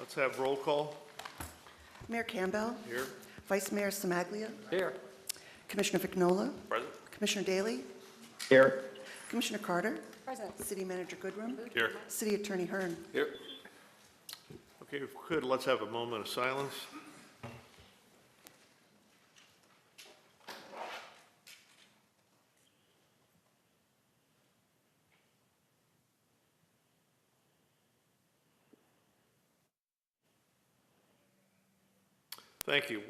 Let's have roll call. Mayor Campbell. Here. Vice Mayor Samaglia. Here. Commissioner Vignola. Present. Commissioner Daly. Here. Commissioner Carter. Present. City Manager Goodrum. Here. City Attorney Hearn. Here. Okay, if we could, let's have a moment of silence. Thank you.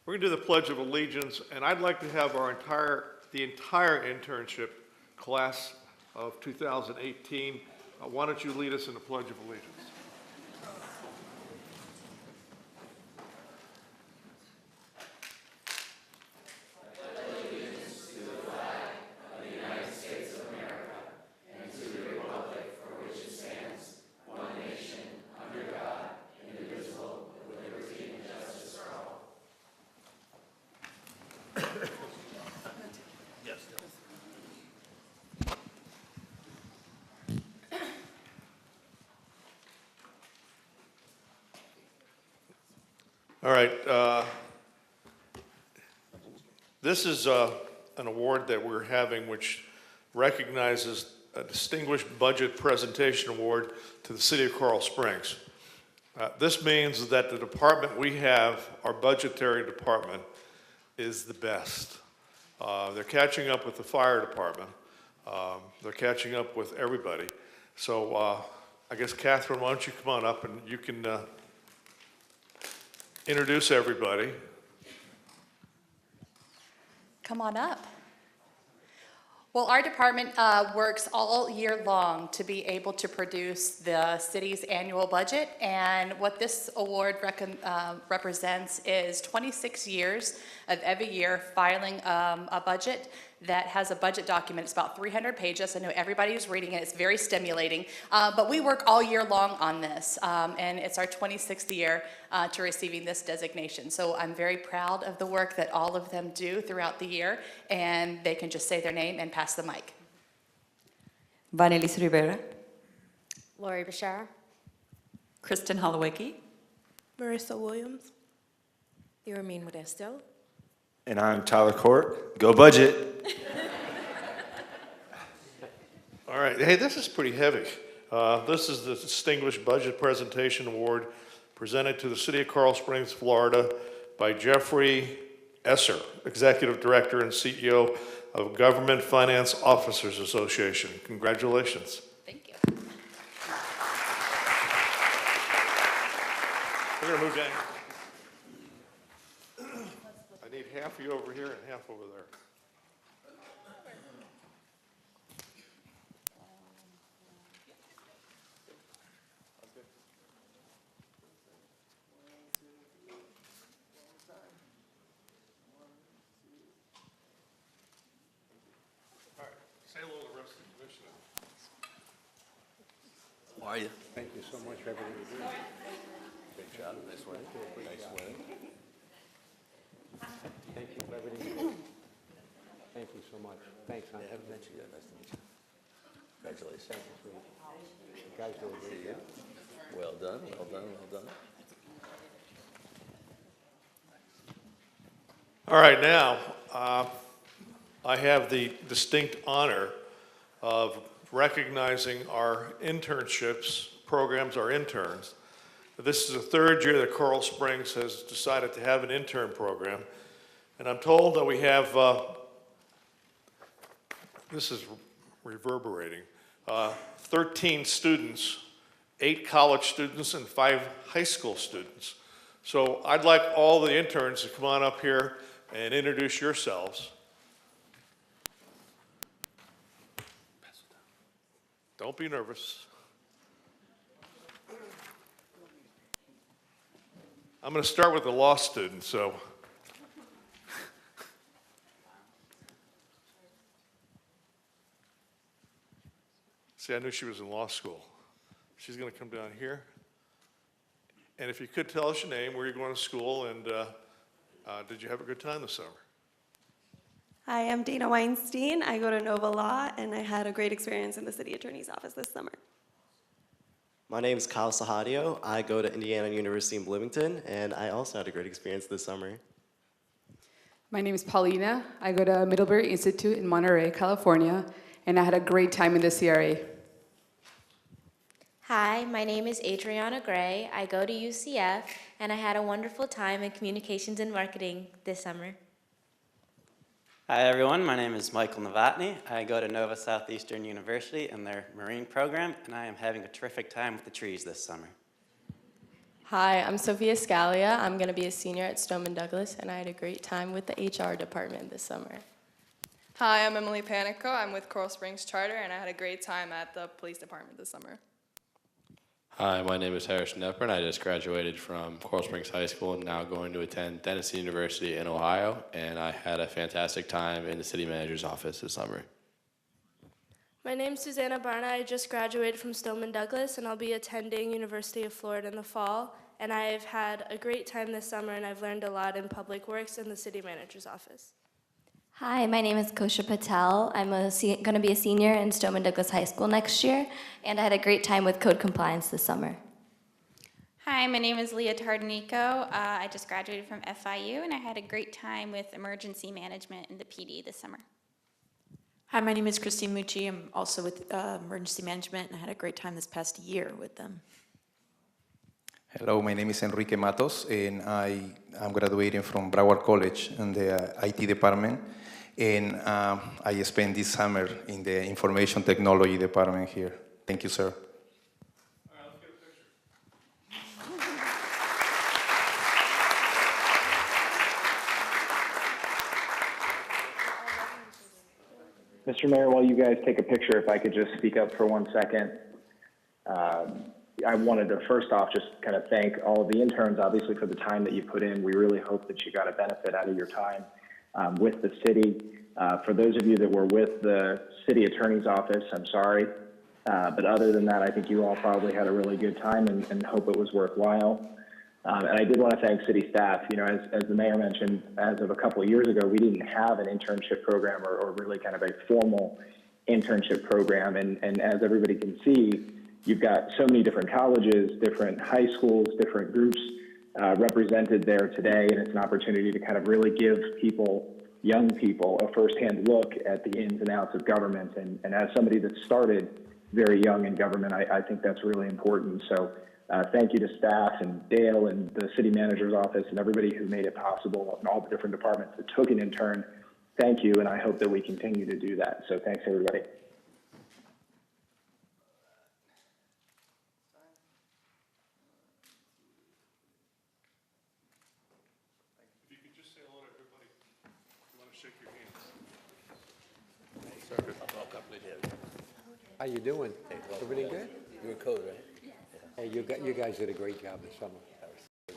We're going to do the Pledge of Allegiance, and I'd like to have the entire internship class of 2018. Why don't you lead us in the Pledge of Allegiance? All right. This is an award that we're having which recognizes a Distinguished Budget Presentation Award to the City of Coral Springs. This means that the department we have, our budgetary department, is the best. They're catching up with the fire department. They're catching up with everybody. So I guess, Catherine, why don't you come on up and you can introduce everybody. Come on up. Well, our department works all year long to be able to produce the city's annual budget, and what this award represents is 26 years of every year filing a budget that has a budget document. It's about 300 pages. I know everybody who's reading it. It's very stimulating, but we work all year long on this, and it's our 26th year to receiving this designation. So I'm very proud of the work that all of them do throughout the year, and they can just say their name and pass the mic. Vanelis Rivera, Lori Bashar, Kristen Holowicki, Marissa Williams, Iramin Modesto, And I'm Tyler Court. Go budget. All right. Hey, this is pretty heavy. This is the Distinguished Budget Presentation Award presented to the City of Coral Springs, Florida by Jeffrey Esser, Executive Director and CEO of Government Finance Officers Association. Congratulations. Thank you. We're going to move down. I need half of you over here and half over there. All right, say hello to the rest of the commission. How are you? Thank you so much for everything you do. Great job. Nice work. Nice work. Thank you for everything you do. Thank you so much. Thanks, hon. I haven't met you yet. Nice to meet you. Congratulations. Thank you, sweetie. You guys do a great See ya. job. Well done, well done, well done. All right, now, I have the distinct honor of recognizing our internships programs, our interns. This is the third year that Coral Springs has decided to have an intern program. And I'm told that we have, this is reverberating, 13 students, 8 college students, and 5 high school students. So I'd like all the interns to come on up here and introduce yourselves. Don't be nervous. I'm going to start with the law student, so. See, I knew she was in law school. She's going to come down here. And if you could tell us your name, where you're going to school, and did you have a good time this summer? Hi, I'm Dana Weinstein. I go to Nova Law, and I had a great experience in the city attorney's office this summer. My name is Kyle Sahadio. I go to Indiana University in Bloomington, and I also had a great experience this summer. My name is Paulina. I go to Middlebury Institute in Monterey, California, and I had a great time in the CRA. Hi, my name is Adriana Gray. I go to UCF, and I had a wonderful time in communications and marketing this summer. Hi everyone, my name is Michael Novotny. I go to Nova Southeastern University in their marine program, and I am having a terrific time with the trees this summer. Hi, I'm Sophia Scalia. I'm going to be a senior at Stoneman Douglas, and I had a great time with the HR department this summer. Hi, I'm Emily Panico. I'm with Coral Springs Charter, and I had a great time at the police department this summer. Hi, my name is Harrison Knepper, and I just graduated from Coral Springs High School and now going to attend Denison University in Ohio, and I had a fantastic time in the city manager's office this summer. My name's Susanna Barna. I just graduated from Stoneman Douglas, and I'll be attending University of Florida in the fall. And I've had a great time this summer, and I've learned a lot in public works and the city manager's office. Hi, my name is Kosha Patel. I'm going to be a senior in Stoneman Douglas High School next year, and I had a great time with code compliance this summer. Hi, my name is Leah Tardanico. I just graduated from FIU, and I had a great time with emergency management in the PD this summer. Hi, my name is Christine Mucci. I'm also with emergency management, and I had a great time this past year with them. Hello, my name is Enrique Matos, and I'm graduating from Broward College in the IT department. And I spent this summer in the information technology department here. Thank you, sir. Mr. Mayor, while you guys take a picture, if I could just speak up for 1 second. I wanted to first off just kind of thank all of the interns, obviously, for the time that you put in. We really hope that you got a benefit out of your time with the city. For those of you that were with the city attorney's office, I'm sorry. But other than that, I think you all probably had a really good time and hope it was worthwhile. And I did want to thank city staff. You know, as the mayor mentioned, as of a couple of years ago, we didn't have an internship program or really kind of a formal internship program. And as everybody can see, you've got so many different colleges, different high schools, different groups represented there today. And it's an opportunity to kind of really give people, young people, a firsthand look at the ins and outs of government. And as somebody that started very young in government, I think that's really important. So thank you to staff and Dale and the city manager's office and everybody who made it possible and all the different departments that took an intern. Thank you, and I hope that we continue to do that. So thanks, everybody. If you could just say hello to everybody, if you want to shake your hands. How you doing? Everything good? You're in code, right? Hey, you guys did a great job this summer.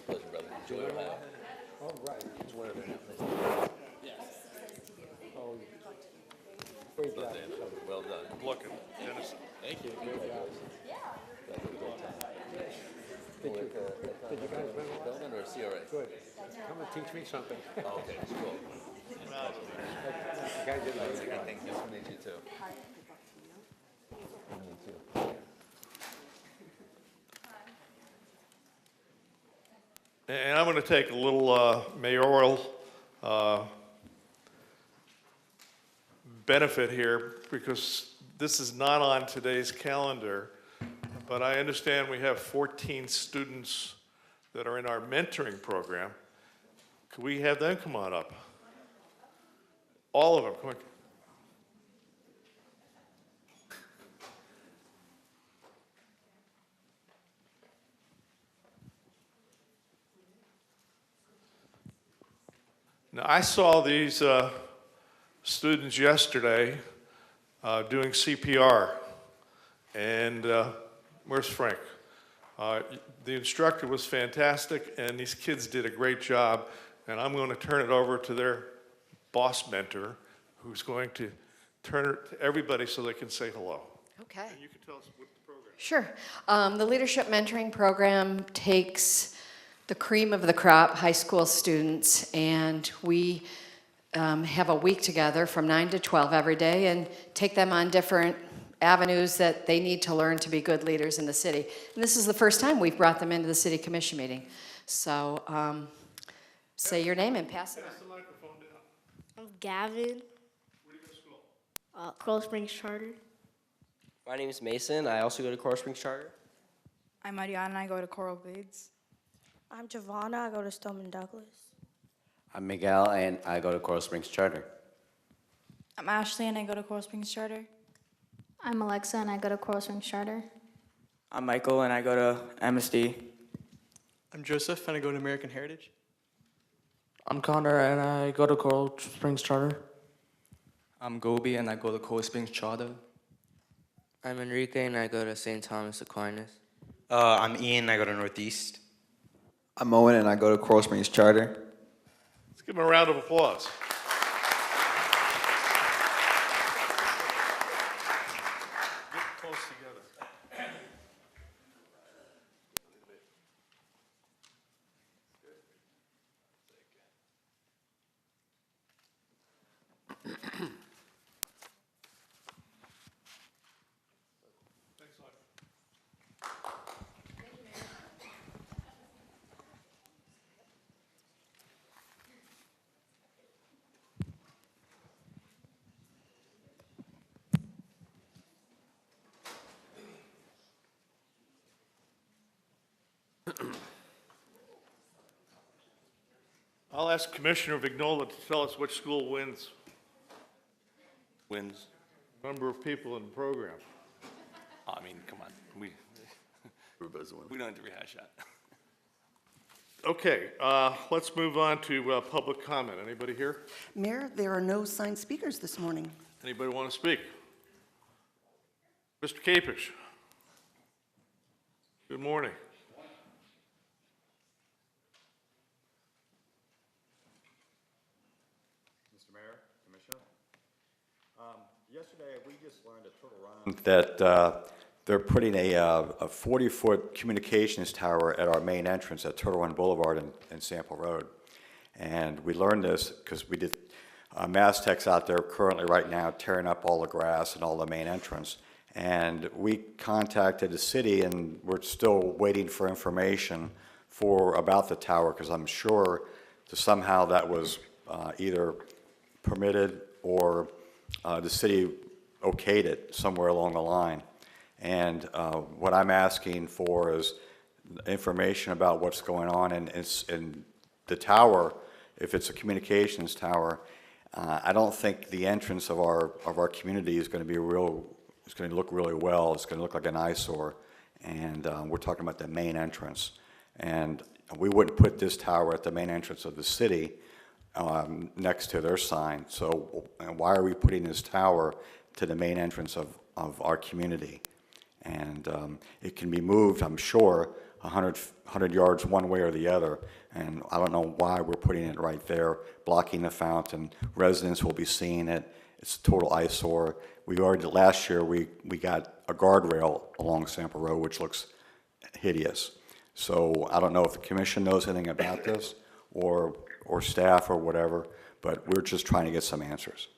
Pleasure, brother. Enjoy Ohio. All right. It's one of them. Oh, great job. Well done. Good luck in Denison. Thank you. Great job. Did you guys learn a lot? Building or CRA? Good. Come and teach me something. Oh, okay, cool. You guys did a great job. Thank you. Nice to meet you too. And I'm going to take a little mayoral benefit here because this is not on today's calendar, but I understand we have 14 students that are in our mentoring program. Could we have them come on up? All of them, come on. Now, I saw these students yesterday doing CPR, and where's Frank? The instructor was fantastic, and these kids did a great job, and I'm going to turn it over to their boss mentor, who's going to turn it to everybody so they can say hello. Okay. And you can tell us what the program is. Sure. The Leadership Mentoring Program takes the cream of the crop high school students, and we have a week together from 9 to 12 every day and take them on different avenues that they need to learn to be good leaders in the city. And this is the first time we've brought them into the city commission meeting. So say your name and pass it on. I'm Gavin. Where do you go to school? Coral Springs Charter. My name is Mason. I also go to Coral Springs Charter. I'm Mariana. I go to Coral Glades. I'm Giovanna. I go to Stoneman Douglas. I'm Miguel, and I go to Coral Springs Charter. I'm Ashley, and I go to Coral Springs Charter. I'm Alexa, and I go to Coral Springs Charter. I'm Michael, and I go to MSD. I'm Joseph, and I go to American Heritage. I'm Connor, and I go to Coral Springs Charter. I'm Gobi, and I go to Coral Springs Charter. I'm Enrique, and I go to St. Thomas Aquinas. I'm Ian, I go to Northeast. I'm Owen, and I go to Coral Springs Charter. Let's give them a round of applause. Get close together. I'll ask Commissioner Vignola to tell us which school wins. Wins. Number of people in the program. I mean, come on. We don't have to rehash that. Okay, let's move on to public comment. Anybody here? Mayor, there are no signed speakers this morning. Anybody want to speak? Mr. Capish. Good morning. Mr. Mayor, Commissioner. Yesterday, we just learned at Turtle Run that they're putting a 40-foot communications tower at our main entrance at Turtle Run Boulevard and Sample Road. And we learned this because we did Mastech's out there currently right now tearing up all the grass and all the main entrance. And we contacted the city, and we're still waiting for information about the tower, because I'm sure that somehow that was either permitted or the city okayed it somewhere along the line. And what I'm asking for is information about what's going on in the tower. If it's a communications tower, I don't think the entrance of our community is going to be it's going to look really well. It's going to look like an eyesore. And we're talking about the main entrance. And we wouldn't put this tower at the main entrance of the city next to their sign. So why are we putting this tower to the main entrance of our community? And it can be moved, I'm sure, 100 yards one way or the other. And I don't know why we're putting it right there, blocking the fountain. Residents will be seeing it. It's a total eyesore. Last year, we got a guardrail along Sample Road, which looks hideous. So I don't know if the commission knows anything about this or staff or whatever, but we're just trying to get some answers.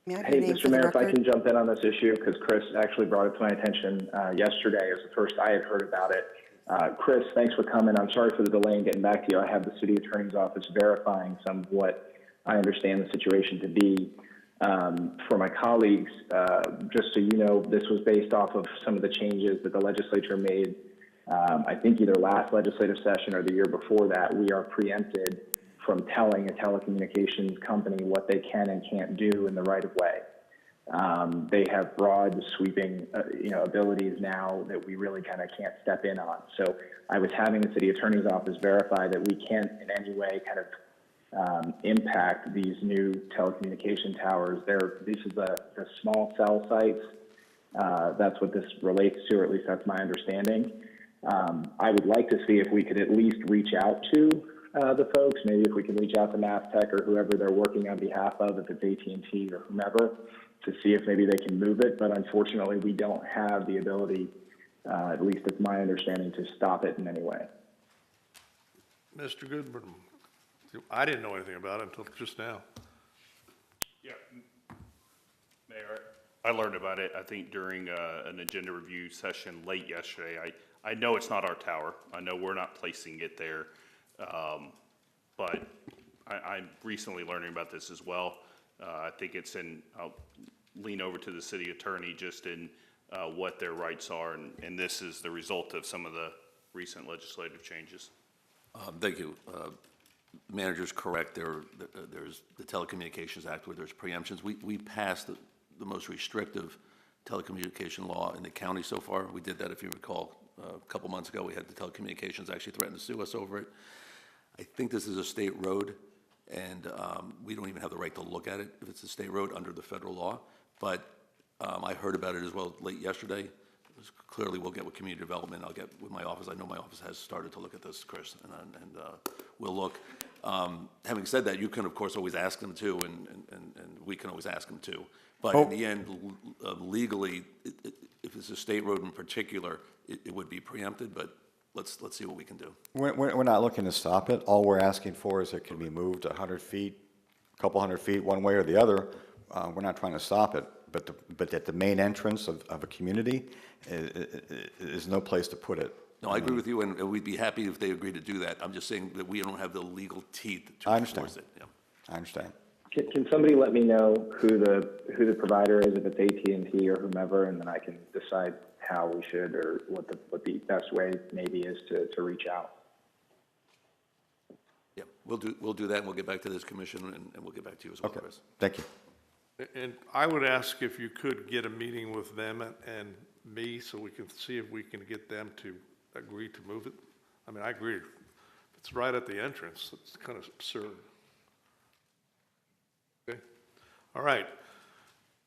Hey, Mr. Mayor, if I can jump in on this issue, because Chris actually brought it to my attention yesterday as the first I had heard about it. Chris, thanks for coming. I'm sorry for the delay in getting back to you. I have the city attorney's office verifying some of what I understand the situation to be. For my colleagues, just so you know, this was based off of some of the changes that the legislature made, I think either last legislative session or the year before that. We are preempted from telling a telecommunications company what they can and can't do in the right of way. They have broad sweeping abilities now that we really kind of can't step in on. So I was having the city attorney's office verify that we can't in any way kind of impact these new telecommunication towers. This is the small cell sites. That's what this relates to, or at least that's my understanding. I would like to see if we could at least reach out to the folks, maybe if we could reach out to Mastech or whoever they're working on behalf of, if it's AT&T or whomever, to see if maybe they can move it. But unfortunately, we don't have the ability, at least it's my understanding, to stop it in any way. Mr. Goodburn, I didn't know anything about it until just now. Yeah, Mayor, I learned about it, I think, during an agenda review session late yesterday. I know it's not our tower. I know we're not placing it there. But I'm recently learning about this as well. I think it's I'll lean over to the city attorney just in what their rights are, and this is the result of some of the recent legislative changes. Thank you. Manager's correct. There's the Telecommunications Act where there's preemptions. We passed the most restrictive telecommunication law in the county so far. We did that, if you recall, a couple months ago. We had the telecommunications actually threaten to sue us over it. I think this is a state road, and we don't even have the right to look at it if it's a state road under the federal law. But I heard about it as well late yesterday. Clearly, we'll get with community development. I'll get with my office. I know my office has started to look at this, Chris, and we'll look. Having said that, you can, of course, always ask them to, and we can always ask them to. But in the end, legally, if it's a state road in particular, it would be preempted, but let's see what we can do. We're not looking to stop it. All we're asking for is it can be moved 100 feet, a couple hundred feet, one way or the other. We're not trying to stop it, but at the main entrance of a community is no place to put it. No, I agree with you, and we'd be happy if they agree to do that. I'm just saying that we don't have the legal teeth to enforce it. Yeah. I understand. Can somebody let me know who the provider is, if it's AT&T or whomever, and then I can decide how we should, or what the best way maybe is to reach out. Yeah, we'll do that, and we'll get back to this commission, and we'll get back to you as well, Chris. Thank you. And I would ask if you could get a meeting with them and me so we can see if we can get them to agree to move it. I mean, I agree. If it's right at the entrance, it's kind of absurd. Okay. All right.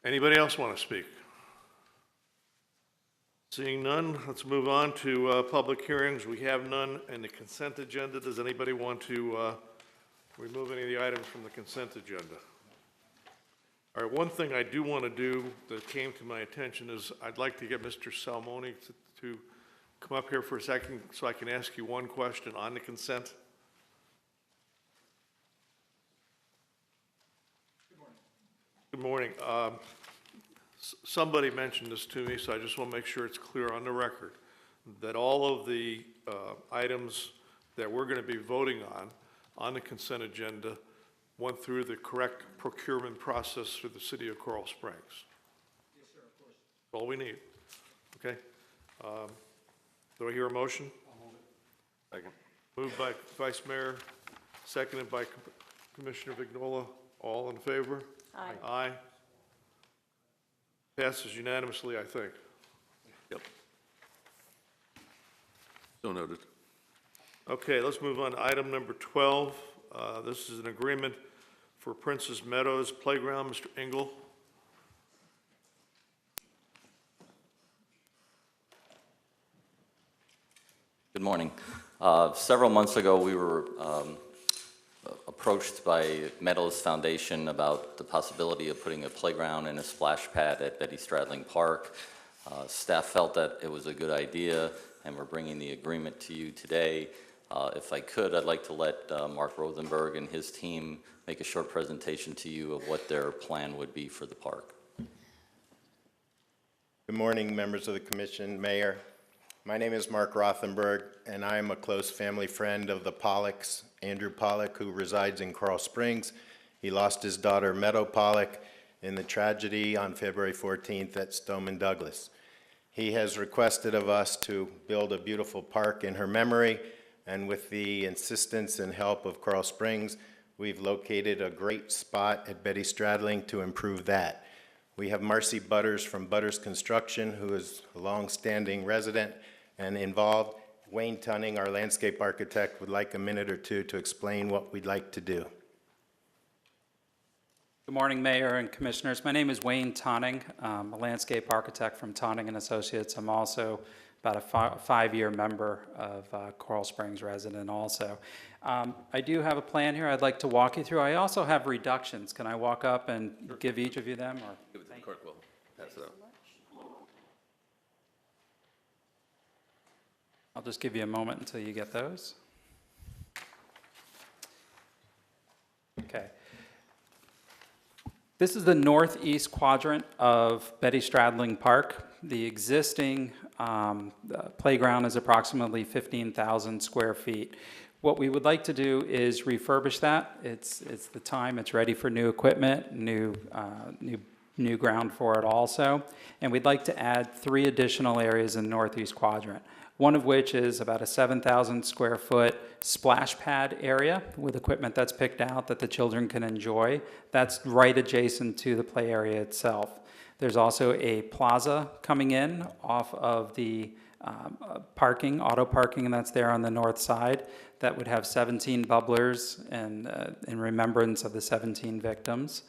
Anybody else want to speak? Seeing none, let's move on to public hearings. We have none in the consent agenda. Does anybody want to remove any of the items from the consent agenda? All right, one thing I do want to do that came to my attention is I'd like to get Mr. Salmoni to come up here for a second so I can ask you one question on the consent. Good morning. Good morning. Somebody mentioned this to me, so I just want to make sure it's clear on the record that all of the items that we're going to be voting on the consent agenda went through the correct procurement process for the city of Coral Springs. Yes, sir, of course. That's all we need. Okay. Do I hear a motion? I'll move it. Second. Moved by Vice Mayor, seconded by Commissioner Vignola. All in favor? Aye. Aye. Passes unanimously, I think. Yep. So noted. Okay, let's move on to item number 12. This is an agreement for Princess Meadows Playground. Mr. Engel. Good morning. Several months ago, we were approached by Meadows Foundation about the possibility of putting a playground and a splash pad at Betty Stradling Park. Staff felt that it was a good idea, and we're bringing the agreement to you today. If I could, I'd like to let Mark Rothenberg and his team make a short presentation to you of what their plan would be for the park. Good morning, members of the commission, mayor. My name is Mark Rothenberg, and I am a close family friend of the Pollacks, Andrew Pollack, who resides in Coral Springs. He lost his daughter, Meadow Pollack, in the tragedy on February 14th at Stoneman Douglas. He has requested of us to build a beautiful park in her memory, and with the insistence and help of Coral Springs, we've located a great spot at Betty Stradling to improve that. We have Marcy Butters from Butters Construction, who is a long-standing resident and involved. Wayne Tunning, our landscape architect, would like a minute or two to explain what we'd like to do. Good morning, Mayor and Commissioners. My name is Wayne Tonning. I'm a landscape architect from Tonning and Associates. I'm also about a five-year member of Coral Springs resident also. I do have a plan here I'd like to walk you through. I also have reductions. Can I walk up and give each of you them? Or? Give it to the clerk, will pass it out. I'll just give you a moment until you get those. Okay. This is the northeast quadrant of Betty Stradling Park. The existing playground is approximately 15,000 square feet. What we would like to do is refurbish that. It's the time, it's ready for new equipment, new ground for it also. And we'd like to add 3 additional areas in the northeast quadrant. One of which is about a 7,000 square foot splash pad area with equipment that's picked out that the children can enjoy. That's right adjacent to the play area itself. There's also a plaza coming in off of the auto parking, and that's there on the north side. That would have 17 bubblers and in remembrance of the 17 victims.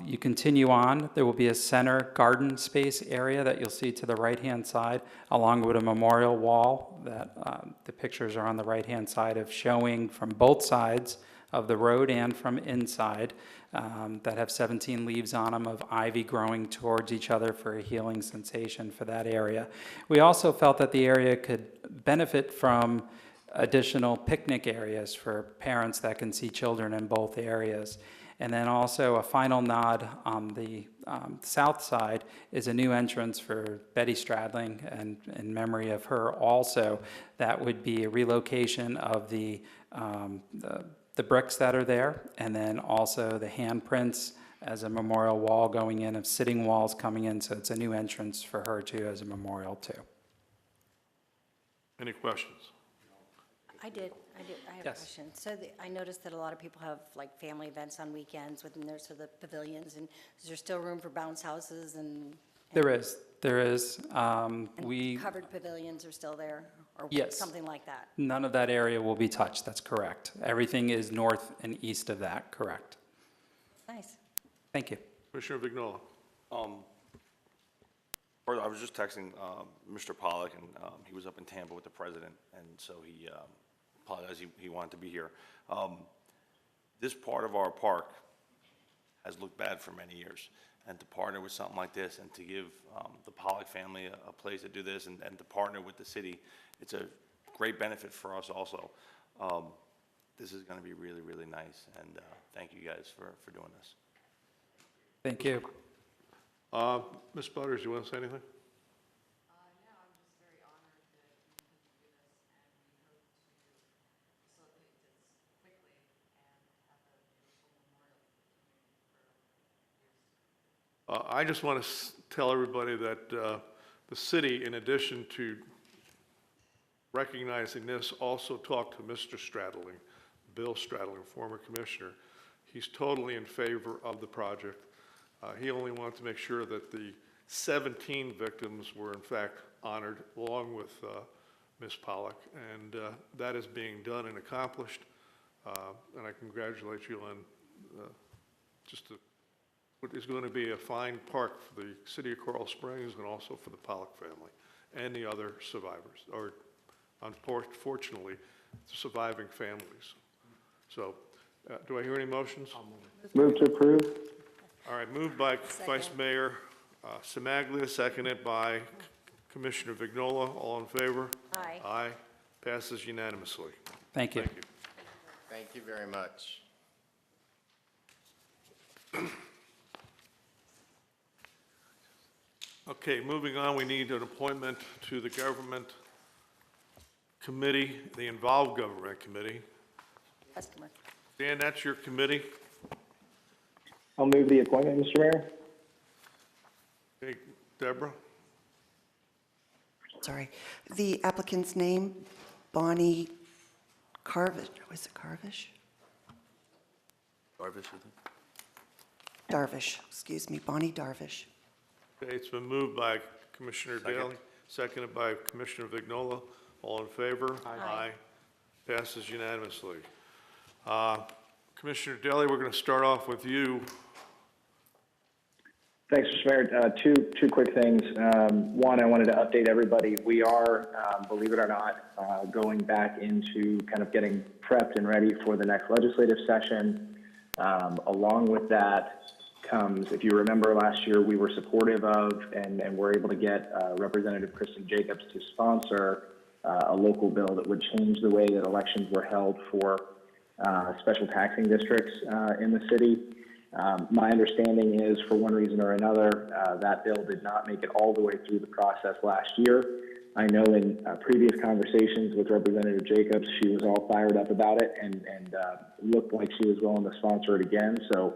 You continue on, there will be a center garden space area that you'll see to the right-hand side, along with a memorial wall that the pictures are on the right-hand side of showing from both sides of the road and from inside that have 17 leaves on them of ivy growing towards each other for a healing sensation for that area. We also felt that the area could benefit from additional picnic areas for parents that can see children in both areas. And then also a final nod on the south side is a new entrance for Betty Stradling, and in memory of her also. That would be a relocation of the bricks that are there, and then also the handprints as a memorial wall going in, of sitting walls coming in, so it's a new entrance for her too as a memorial too. Any questions? I have a question. So I noticed that a lot of people have like family events on weekends within their, so the pavilions, and is there still room for bounce houses and? There is. Covered pavilions are still there, or Yes. something like that? None of that area will be touched, that's correct. Everything is north and east of that, correct. Nice. Thank you. Commissioner Vignola. I was just texting Mr. Pollack, and he was up in Tampa with the president, and so he apologized he wanted to be here. This part of our park has looked bad for many years, and to partner with something like this and to give the Pollack family a place to do this and to partner with the city, it's a great benefit for us also. This is going to be really, really nice, and thank you guys for doing this. Thank you. Ms. Butters, do you want to say anything? I just want to tell everybody that the city, in addition to recognizing this, also talked to Mr. Stradling, Bill Stradling, former commissioner. He's totally in favor of the project. He only wanted to make sure that the 17 victims were in fact honored, along with Ms. Pollack, and that is being done and accomplished. And I congratulate you on what is going to be a fine park for the city of Coral Springs and also for the Pollack family and the other survivors, or unfortunately, surviving families. So, do I hear any motions? Move to approve. All right, moved by Vice Mayor Semaglia, seconded by Commissioner Vignola. All in favor? Aye. Aye. Passes unanimously. Thank you. Thank you. Thank you very much. Okay, moving on, we need an appointment to the government committee, the Involved Government Committee. Customer. Dan, that's your committee. I'll move the appointment, Mr. Mayor. Okay, Deborah? Sorry. The applicant's name, Bonnie Carvish. Was it Carvish? Darvish, I think. Darvish, excuse me, Bonnie Darvish. Okay, it's been moved by Commissioner Daly, seconded by Commissioner Vignola. All in favor? Aye. Passes unanimously. Commissioner Daly, we're going to start off with you. Thanks, Mr. Mayor. Two quick things. One, I wanted to update everybody. We are, believe it or not, going back into kind of getting prepped and ready for the next legislative session. Along with that comes, if you remember last year, we were supportive of and were able to get Representative Kristen Jacobs to sponsor a local bill that would change the way that elections were held for special taxing districts in the city. My understanding is, for one reason or another, that bill did not make it all the way through the process last year. I know in previous conversations with Representative Jacobs, she was all fired up about it and looked like she was willing to sponsor it again. So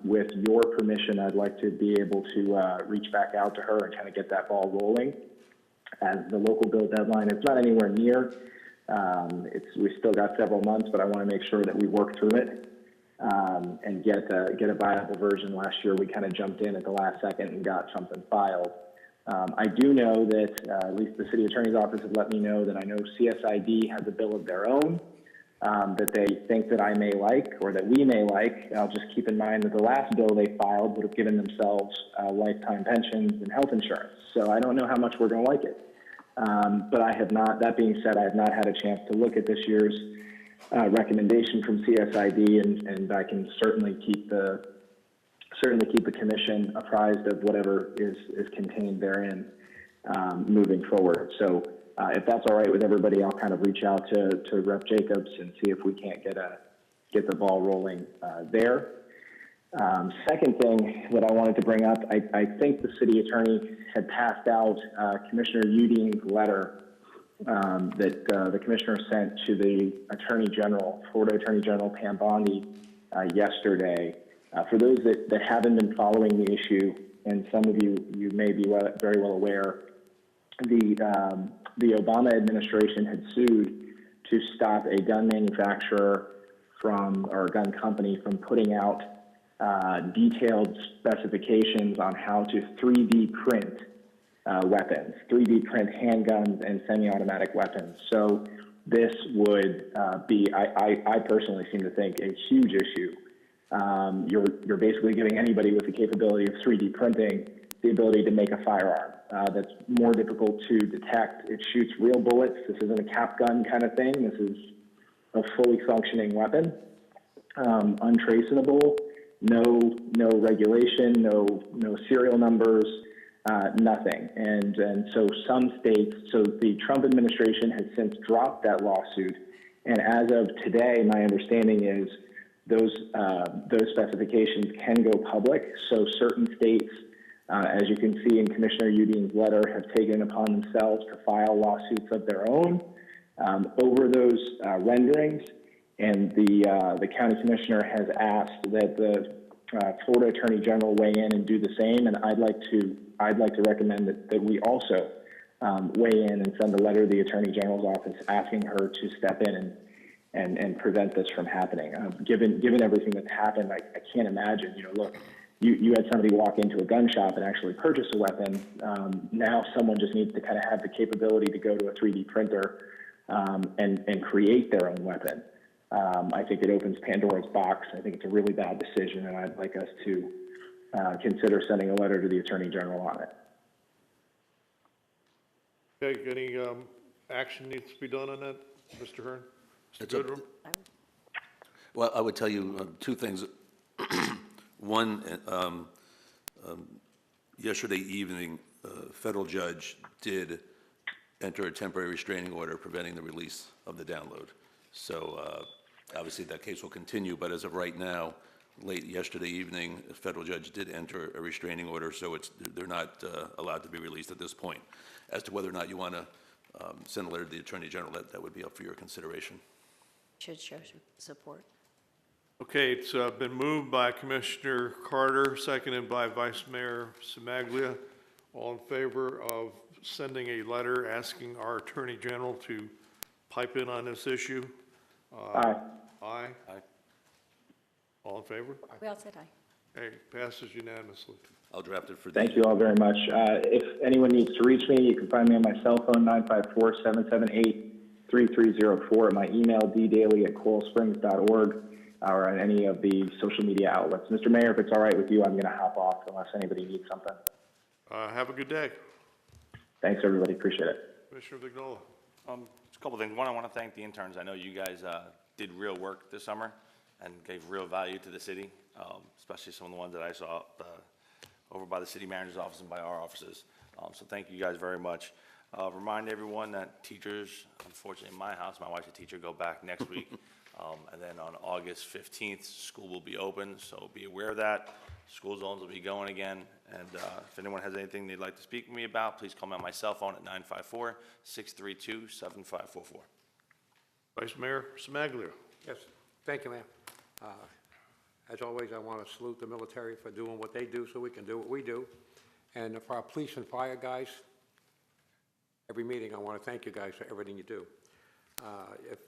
with your permission, I'd like to be able to reach back out to her and kind of get that ball rolling. As the local bill deadline, it's not anywhere near. We still got several months, but I want to make sure that we work through it and get a viable version. Last year, we kind of jumped in at the last second and got something filed. I do know that at least the city attorney's office has let me know that I know CSID has a bill of their own that they think that I may like or that we may like. I'll just keep in mind that the last bill they filed would have given themselves lifetime pensions and health insurance. So I don't know how much we're going to like it. But I have not, that being said, I have not had a chance to look at this year's recommendation from CSID, and I can certainly keep the commission apprised of whatever is contained therein moving forward. So if that's all right with everybody, I'll kind of reach out to Rep. Jacobs and see if we can't get the ball rolling there. Second thing that I wanted to bring up, I think the city attorney had passed out Commissioner Uding's letter that the commissioner sent to the Attorney General, Florida Attorney General Pam Bondi, yesterday. For those that haven't been following the issue, and some of you may be very well aware, the Obama administration had sued to stop a gun manufacturer or a gun company from putting out detailed specifications on how to 3D print weapons, 3D print handguns and semi-automatic weapons. So this would be, I personally seem to think, a huge issue. You're basically giving anybody with the capability of 3D printing the ability to make a firearm that's more difficult to detect. It shoots real bullets. This isn't a cap gun kind of thing. This is a fully functioning weapon, untraceable, no regulation, no serial numbers, nothing. And so some states, so the Trump administration has since dropped that lawsuit. And as of today, my understanding is those specifications can go public. So certain states, as you can see in Commissioner Uding's letter, have taken upon themselves to file lawsuits of their own over those renderings. And the county commissioner has asked that the Florida Attorney General weigh in and do the same. And I'd like to recommend that we also weigh in and send a letter to the Attorney General's office asking her to step in and prevent this from happening. Given everything that's happened, I can't imagine. Look, you had somebody walk into a gun shop and actually purchase a weapon. Now someone just needs to kind of have the capability to go to a 3D printer and create their own weapon. I think it opens Pandora's box. I think it's a really bad decision, and I'd like us to consider sending a letter to the Attorney General on it. Okay, any action needs to be done on that, Mr. Hearn? Mr. Goodrum? Well, I would tell you two things. One, yesterday evening, a federal judge did enter a temporary restraining order preventing the release of the download. So obviously that case will continue, but as of right now, late yesterday evening, a federal judge did enter a restraining order, so they're not allowed to be released at this point. As to whether or not you want to send a letter to the Attorney General, that would be up for your consideration. Should show support. Okay, it's been moved by Commissioner Carter, seconded by Vice Mayor Cimaglia. All in favor of sending a letter asking our Attorney General to pipe in on this issue? Aye. Aye? Aye. All in favor? We all said aye. Okay, passes unanimously. I'll draft it for Thank you all very much. If anyone needs to reach me, you can find me on my cell phone, 954-778-3304, my email, ddaly@coralsprings.org, or on any of the social media outlets. Mr. Mayor, if it's all right with you, I'm going to hop off unless anybody needs something. Have a good day. Thanks, everybody. Appreciate it. Commissioner Vignola. Just a couple things. One, I want to thank the interns. I know you guys did real work this summer and gave real value to the city, especially some of the ones that I saw over by the city manager's office and by our offices. So thank you guys very much. Remind everyone that teachers, unfortunately in my house, my wife's a teacher, go back next week. And then on August 15th, school will be open, so be aware of that. School zones will be going again. And if anyone has anything they'd like to speak with me about, please call me on my cell phone at 954-632-7544. Vice Mayor Smaglia. Yes, thank you, ma'am. As always, I want to salute the military for doing what they do so we can do what we do. And for our police and fire guys, every meeting, I want to thank you guys for everything you do.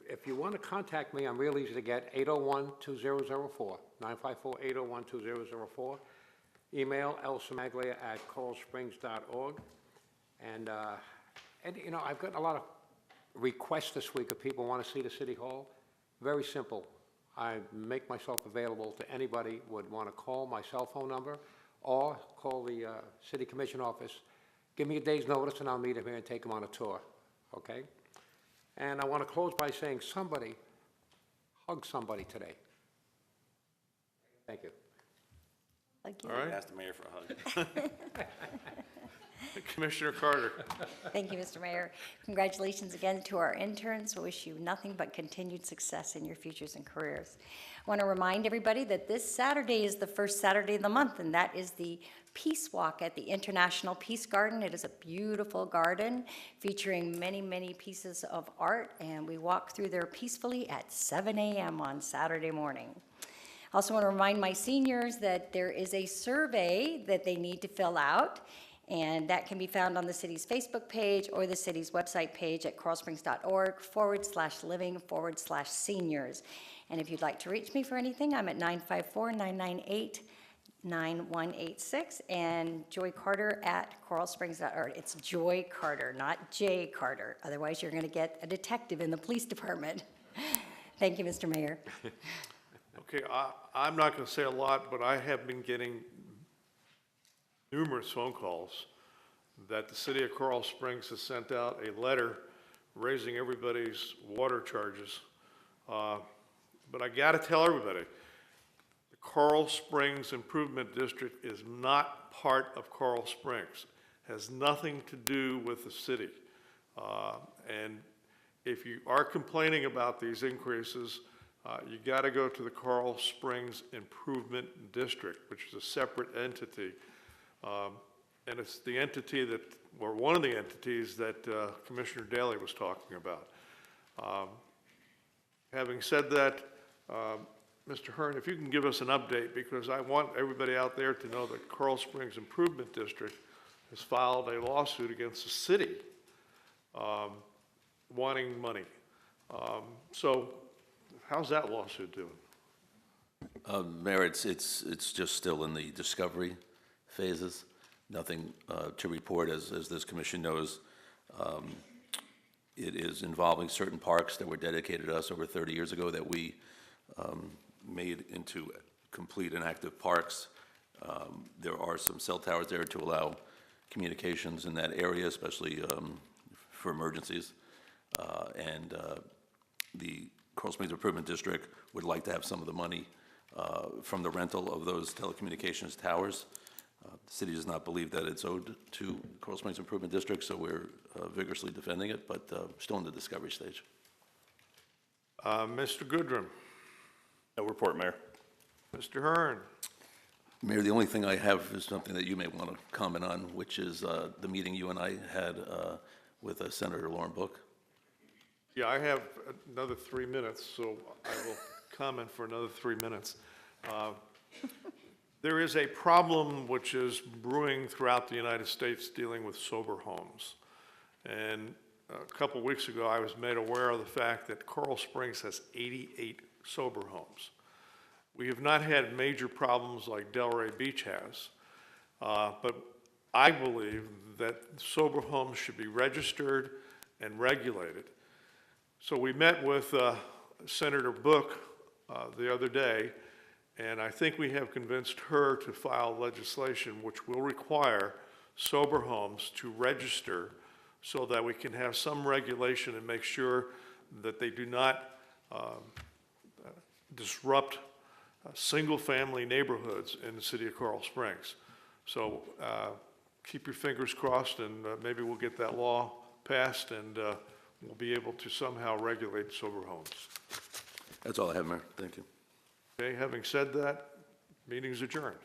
If you want to contact me, I'm real easy to get, 801-2004, 954-801-2004. Email lsamaglia@coralsprings.org. And, you know, I've gotten a lot of requests this week of people who want to see the City Hall. Very simple. I make myself available to anybody who would want to call my cell phone number or call the City Commission office. Give me a day's notice and I'll meet them here and take them on a tour, okay? And I want to close by saying somebody hug somebody today. Thank you. Thank you. All right. Ask the mayor for a hug. Commissioner Carter. Thank you, Mr. Mayor. Congratulations again to our interns. We wish you nothing but continued success in your futures and careers. I want to remind everybody that this Saturday is the first Saturday of the month, and that is the Peace Walk at the International Peace Garden. It is a beautiful garden featuring many, many pieces of art, and we walk through there peacefully at 7 a.m. on Saturday morning. I also want to remind my seniors that there is a survey that they need to fill out, and that can be found on the city's Facebook page or the city's website page at coralsprings.org/living/seniors. And if you'd like to reach me for anything, I'm at 954-998-9186, and Joy Carter at coralsprings.org. It's Joy Carter, not Jay Carter. Otherwise, you're going to get a detective in the police department. Thank you, Mr. Mayor. Okay, I'm not going to say a lot, but I have been getting numerous phone calls that the city of Coral Springs has sent out a letter raising everybody's water charges. But I got to tell everybody, the Coral Springs Improvement District is not part of Coral Springs. Has nothing to do with the city. And if you are complaining about these increases, you got to go to the Coral Springs Improvement District, which is a separate entity. And it's the entity that, or one of the entities that Commissioner Daley was talking about. Having said that, Mr. Hearn, if you can give us an update, because I want everybody out there to know that Coral Springs Improvement District has filed a lawsuit against the city wanting money. So how's that lawsuit doing? Mayor, it's just still in the discovery phases. Nothing to report, as this commission knows. It is involving certain parks that were dedicated to us over 30 years ago that we made into complete and active parks. There are some cell towers there to allow communications in that area, especially for emergencies. And the Coral Springs Improvement District would like to have some of the money from the rental of those telecommunications towers. The city does not believe that it's owed to Coral Springs Improvement District, so we're vigorously defending it, but still in the discovery stage. Mr. Goodrum. No report, Mayor. Mr. Hearn. Mayor, the only thing I have is something that you may want to comment on, which is the meeting you and I had with Senator Lauren Book. Yeah, I have another 3 minutes, so I will comment for another 3 minutes. There is a problem which is brewing throughout the United States dealing with sober homes. And a couple weeks ago, I was made aware of the fact that Coral Springs has 88 sober homes. We have not had major problems like Delray Beach has, but I believe that sober homes should be registered and regulated. So we met with Senator Book the other day, and I think we have convinced her to file legislation which will require sober homes to register so that we can have some regulation and make sure that they do not disrupt single-family neighborhoods in the city of Coral Springs. So keep your fingers crossed, and maybe we'll get that law passed, and we'll be able to somehow regulate sober homes. That's all I have, Mayor. Thank you. Okay, having said that, meeting's adjourned.